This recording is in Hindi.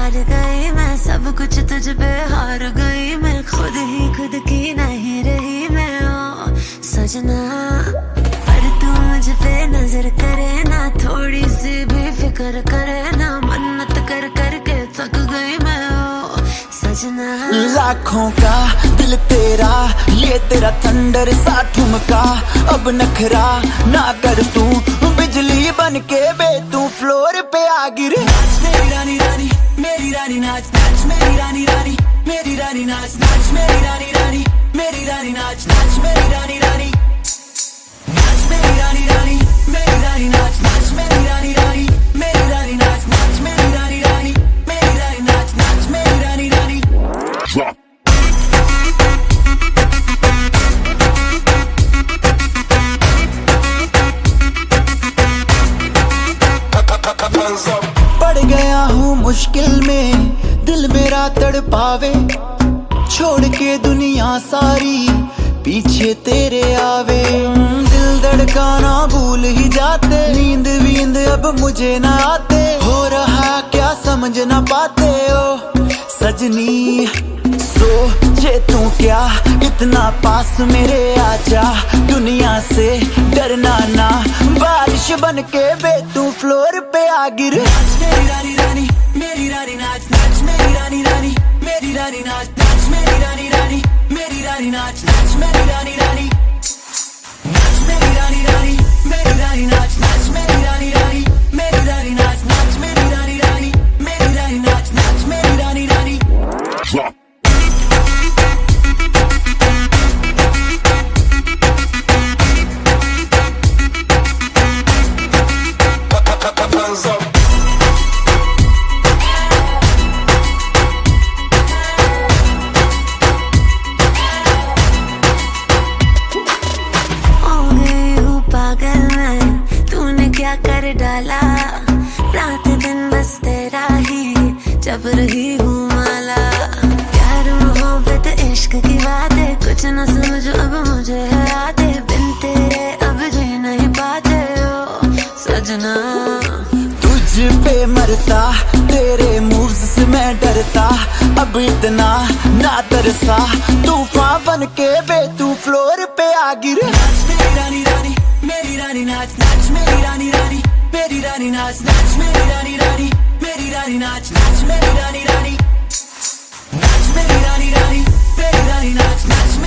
हार गई मैं, सब कुछ तुझ पे हार गई मैं, खुद ही खुद की नहीं रही मैं ओ सजना। पर तू मुझ पे नजर करे ना, थोड़ी सी भी फिक्र करे ना, मन्नत कर कर के थक गई मैं ओ सजना। लाखों का दिल तेरा, ये तेरा थंडर सा ठुमका, अब नखरा ना कर तू, बिजली बन के बे तू फ्लोर पे आ गिरे। नाच मेरी रानी रानी, मेरी रानी नाच नाच मेरी रानी रानी, मेरी रानी नाच नाच मेरी रानी रानी, मेरी रानी नाच नाच मेरी रानी रानी, नाच मेरी रानी रानी, मेरी रानी नाच नाच मेरी रानी रानी, मेरी रानी नाच नाच मेरी रानी रानी, मेरी रानी नाच नाच मेरी रानी रानी। पड़ गया हूँ मुश्किल में, दिल मेरा तड़पावे, छोड़ के दुनिया सारी पीछे तेरे आवे। दिल धड़काना भूल ही जाते, नींद वींद अब मुझे ना आते, हो रहा क्या समझ ना पाते ओ सजनी। सोचे तू क्या इतना पास मेरे आजा, दुनिया से डरना ना, बारिश बन के बे तू फ्लोर पे आ गिर। नाच मेरी रानी रानी, मेरी रानी नाच नाच मेरी रानी रानी, मेरी रानी नाच नाच मेरी रानी रानी, मेरी रानी नाच नाच मेरी रानी रानी, नाच मेरी रानी रानी, मेरी रानी नाच नाच मेरी रानी रानी, मेरी रानी नाच नाच मेरी रानी रानी, मेरी रानी नाच नाच मेरी रानी रानी। क्या कर डाला रात दिन बस तेरा ही जब रही हूँ माला, प्यार मोहब्बत इश्क की बातें कुछ न समझो अब मुझे है आते, बिन तेरे अब जी नहीं पाते ओ सजना। तुझ पे मरता, तेरे मूव्स से मैं डरता, अब इतना ना तरसा, तूफान बन के बे तू फ्लोर पे आ गिरे। नाच मेरी रानी रानी, मेरी रानी नाच नाच मेरी रानी रानी, मेरी रानी नाच नाच मेरी रानी रानी, मेरी रानी नाच नाच मेरी रानी रानी, नाच मेरी रानी रानी, मेरी रानी नाच नाच